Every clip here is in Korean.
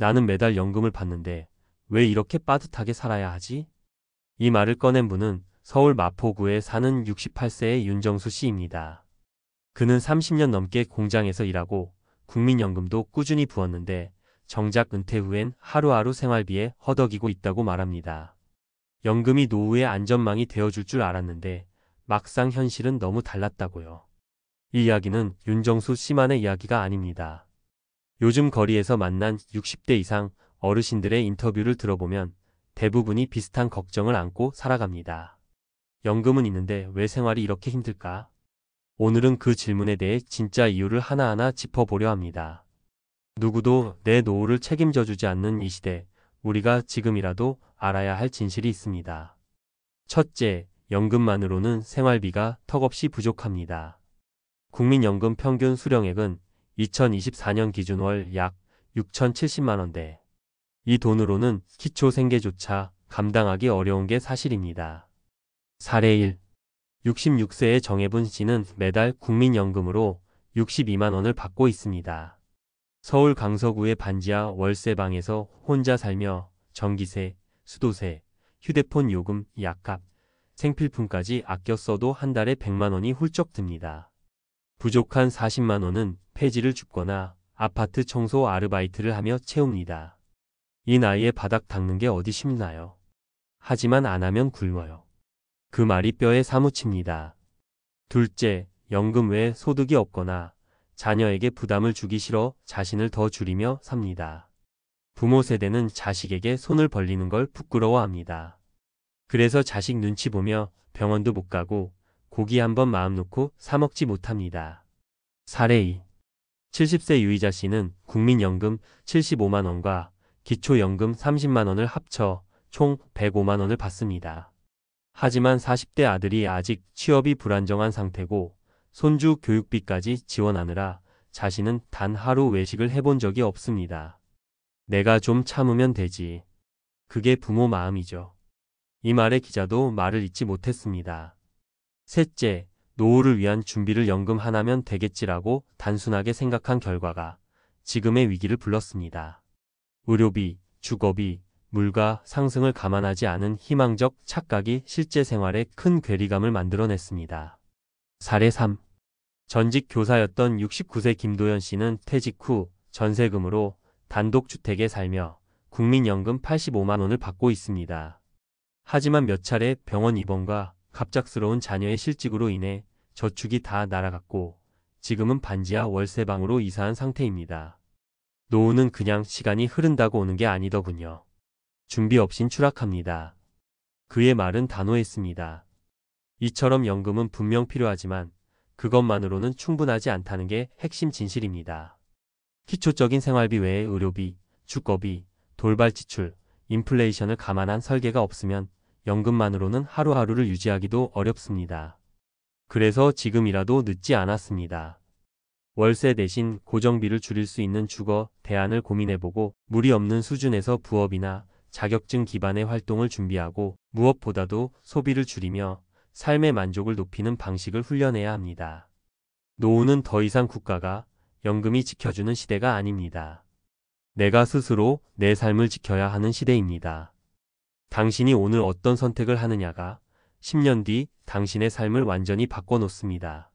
나는 매달 연금을 받는데 왜 이렇게 빠듯하게 살아야 하지? 이 말을 꺼낸 분은 서울 마포구에 사는 68세의 윤정수 씨입니다. 그는 30년 넘게 공장에서 일하고 국민연금도 꾸준히 부었는데 정작 은퇴 후엔 하루하루 생활비에 허덕이고 있다고 말합니다. 연금이 노후의 안전망이 되어줄 줄 알았는데 막상 현실은 너무 달랐다고요. 이 이야기는 윤정수 씨만의 이야기가 아닙니다. 요즘 거리에서 만난 60대 이상 어르신들의 인터뷰를 들어보면 대부분이 비슷한 걱정을 안고 살아갑니다. 연금은 있는데 왜 생활이 이렇게 힘들까? 오늘은 그 질문에 대해 진짜 이유를 하나하나 짚어보려 합니다. 누구도 내 노후를 책임져주지 않는 이 시대, 우리가 지금이라도 알아야 할 진실이 있습니다. 첫째, 연금만으로는 생활비가 턱없이 부족합니다. 국민연금 평균 수령액은 2024년 기준 월 약 6,070만 원대. 이 돈으로는 기초 생계조차 감당하기 어려운 게 사실입니다. 사례 1. 66세의 정혜분 씨는 매달 국민연금으로 62만 원을 받고 있습니다. 서울 강서구의 반지하 월세방에서 혼자 살며 전기세, 수도세, 휴대폰 요금, 약값, 생필품까지 아껴 써도 한 달에 100만 원이 훌쩍 듭니다. 부족한 40만 원은 폐지를 줍거나 아파트 청소 아르바이트를 하며 채웁니다. 이 나이에 바닥 닦는 게 어디 쉽나요? 하지만 안 하면 굶어요. 그 말이 뼈에 사무칩니다. 둘째, 연금 외에 소득이 없거나 자녀에게 부담을 주기 싫어 자신을 더 줄이며 삽니다. 부모 세대는 자식에게 손을 벌리는 걸 부끄러워합니다. 그래서 자식 눈치 보며 병원도 못 가고 고기 한번 마음 놓고 사 먹지 못합니다. 사례 2. 70세 유이자 씨는 국민연금 75만 원과 기초연금 30만 원을 합쳐 총 105만 원을 받습니다. 하지만 40대 아들이 아직 취업이 불안정한 상태고 손주 교육비까지 지원하느라 자신은 단 하루 외식을 해본 적이 없습니다. 내가 좀 참으면 되지. 그게 부모 마음이죠. 이 말에 기자도 말을 잇지 못했습니다. 셋째, 노후를 위한 준비를 연금 하나면 되겠지라고 단순하게 생각한 결과가 지금의 위기를 불렀습니다. 의료비, 주거비, 물가 상승을 감안하지 않은 희망적 착각이 실제 생활에 큰 괴리감을 만들어냈습니다. 사례 3. 전직 교사였던 69세 김도연 씨는 퇴직 후 전세금으로 단독주택에 살며 국민연금 85만 원을 받고 있습니다. 하지만 몇 차례 병원 입원과 갑작스러운 자녀의 실직으로 인해 저축이 다 날아갔고 지금은 반지하 월세방으로 이사한 상태입니다. 노후는 그냥 시간이 흐른다고 오는 게 아니더군요. 준비 없인 추락합니다. 그의 말은 단호했습니다. 이처럼 연금은 분명 필요하지만 그것만으로는 충분하지 않다는 게 핵심 진실입니다. 기초적인 생활비 외에 의료비, 주거비, 돌발 지출, 인플레이션을 감안한 설계가 없으면 연금만으로는 하루하루를 유지하기도 어렵습니다. 그래서 지금이라도 늦지 않았습니다. 월세 대신 고정비를 줄일 수 있는 주거 대안을 고민해보고 무리 없는 수준에서 부업이나 자격증 기반의 활동을 준비하고 무엇보다도 소비를 줄이며 삶의 만족을 높이는 방식을 훈련해야 합니다. 노후는 더 이상 국가가 연금이 지켜주는 시대가 아닙니다. 내가 스스로 내 삶을 지켜야 하는 시대입니다. 당신이 오늘 어떤 선택을 하느냐가 10년 뒤 당신의 삶을 완전히 바꿔놓습니다.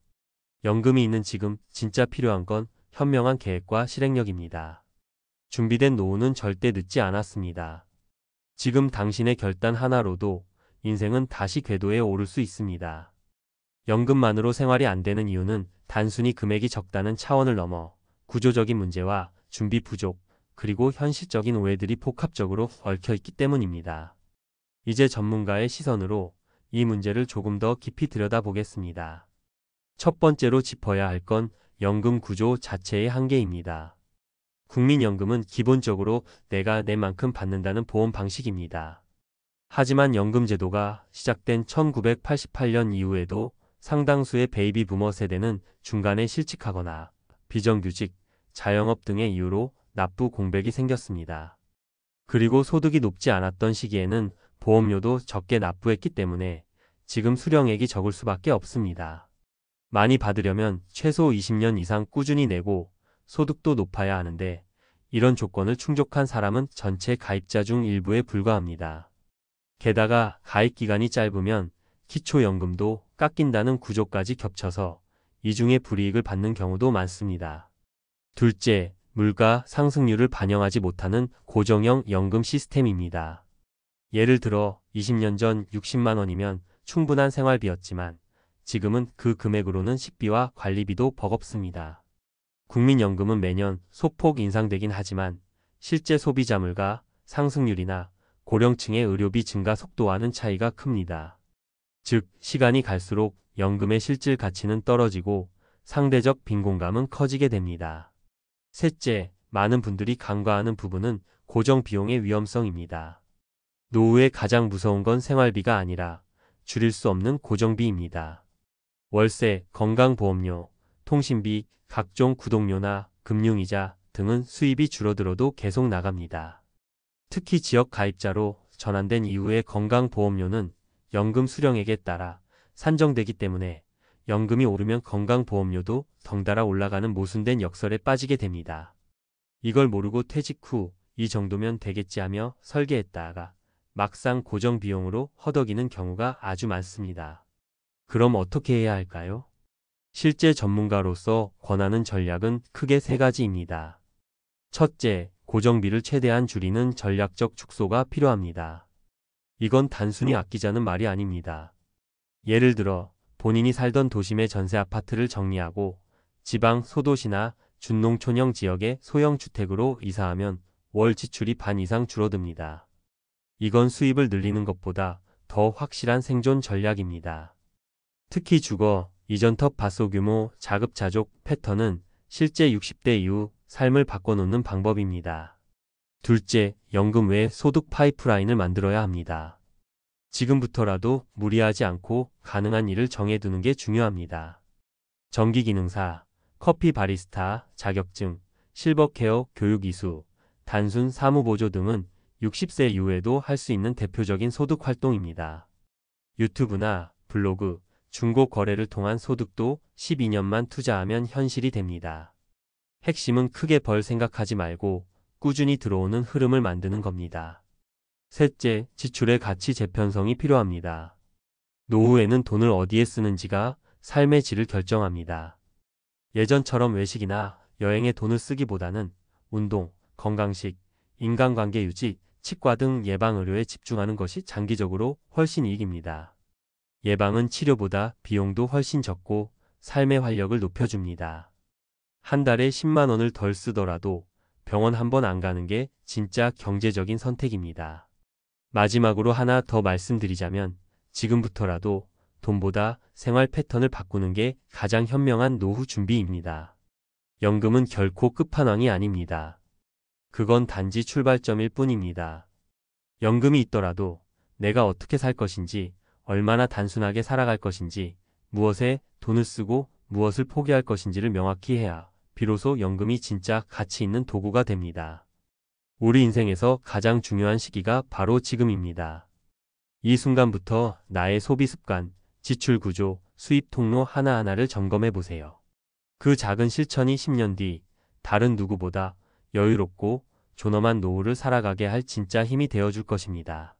연금이 있는 지금 진짜 필요한 건 현명한 계획과 실행력입니다. 준비된 노후는 절대 늦지 않았습니다. 지금 당신의 결단 하나로도 인생은 다시 궤도에 오를 수 있습니다. 연금만으로 생활이 안 되는 이유는 단순히 금액이 적다는 차원을 넘어 구조적인 문제와 준비 부족, 그리고 현실적인 오해들이 복합적으로 얽혀있기 때문입니다. 이제 전문가의 시선으로 이 문제를 조금 더 깊이 들여다보겠습니다. 첫 번째로 짚어야 할 건 연금 구조 자체의 한계입니다. 국민연금은 기본적으로 내가 내 만큼 받는다는 보험 방식입니다. 하지만 연금제도가 시작된 1988년 이후에도 상당수의 베이비 부머 세대는 중간에 실직하거나 비정규직, 자영업 등의 이유로 납부 공백이 생겼습니다. 그리고 소득이 높지 않았던 시기에는 보험료도 적게 납부했기 때문에 지금 수령액이 적을 수밖에 없습니다. 많이 받으려면 최소 20년 이상 꾸준히 내고 소득도 높아야 하는데 이런 조건을 충족한 사람은 전체 가입자 중 일부에 불과합니다. 게다가 가입 기간이 짧으면 기초연금도 깎인다는 구조까지 겹쳐서 이중의 불이익을 받는 경우도 많습니다. 둘째, 물가 상승률을 반영하지 못하는 고정형 연금 시스템입니다. 예를 들어 20년 전 60만 원이면 충분한 생활비였지만 지금은 그 금액으로는 식비와 관리비도 버겁습니다. 국민연금은 매년 소폭 인상되긴 하지만 실제 소비자 물가 상승률이나 고령층의 의료비 증가 속도와는 차이가 큽니다. 즉, 시간이 갈수록 연금의 실질 가치는 떨어지고 상대적 빈곤감은 커지게 됩니다. 셋째, 많은 분들이 간과하는 부분은 고정 비용의 위험성입니다. 노후에 가장 무서운 건 생활비가 아니라 줄일 수 없는 고정비입니다. 월세, 건강보험료, 통신비, 각종 구독료나 금융이자 등은 수입이 줄어들어도 계속 나갑니다. 특히 지역 가입자로 전환된 이후의 건강보험료는 연금 수령액에 따라 산정되기 때문에 연금이 오르면 건강보험료도 덩달아 올라가는 모순된 역설에 빠지게 됩니다. 이걸 모르고 퇴직 후 이 정도면 되겠지 하며 설계했다가 막상 고정 비용으로 허덕이는 경우가 아주 많습니다. 그럼 어떻게 해야 할까요? 실제 전문가로서 권하는 전략은 크게 세 가지입니다. 첫째, 고정비를 최대한 줄이는 전략적 축소가 필요합니다. 이건 단순히 아끼자는 말이 아닙니다. 예를 들어 본인이 살던 도심의 전세 아파트를 정리하고 지방 소도시나 준농촌형 지역의 소형 주택으로 이사하면 월 지출이 반 이상 줄어듭니다. 이건 수입을 늘리는 것보다 더 확실한 생존 전략입니다. 특히 주거, 이전터 밭소 규모, 자급자족 패턴은 실제 60대 이후 삶을 바꿔놓는 방법입니다. 둘째, 연금 외에 소득 파이프라인을 만들어야 합니다. 지금부터라도 무리하지 않고 가능한 일을 정해두는 게 중요합니다. 전기기능사, 커피 바리스타, 자격증, 실버케어, 교육이수, 단순 사무보조 등은 60세 이후에도 할 수 있는 대표적인 소득 활동입니다. 유튜브나 블로그, 중고 거래를 통한 소득도 12년만 투자하면 현실이 됩니다. 핵심은 크게 벌 생각하지 말고 꾸준히 들어오는 흐름을 만드는 겁니다. 셋째, 지출의 가치 재편성이 필요합니다. 노후에는 돈을 어디에 쓰는지가 삶의 질을 결정합니다. 예전처럼 외식이나 여행에 돈을 쓰기보다는 운동, 건강식, 인간관계 유지, 치과 등 예방의료에 집중하는 것이 장기적으로 훨씬 이익입니다. 예방은 치료보다 비용도 훨씬 적고 삶의 활력을 높여줍니다. 한 달에 10만 원을 덜 쓰더라도 병원 한 번 안 가는 게 진짜 경제적인 선택입니다. 마지막으로 하나 더 말씀드리자면 지금부터라도 돈보다 생활 패턴을 바꾸는 게 가장 현명한 노후 준비입니다. 연금은 결코 끝판왕이 아닙니다. 그건 단지 출발점일 뿐입니다. 연금이 있더라도 내가 어떻게 살 것인지, 얼마나 단순하게 살아갈 것인지, 무엇에 돈을 쓰고 무엇을 포기할 것인지를 명확히 해야 비로소 연금이 진짜 가치 있는 도구가 됩니다. 우리 인생에서 가장 중요한 시기가 바로 지금입니다. 이 순간부터 나의 소비 습관, 지출 구조, 수입 통로 하나하나를 점검해 보세요. 그 작은 실천이 10년 뒤 다른 누구보다 여유롭고 존엄한 노후를 살아가게 할 진짜 힘이 되어줄 것입니다.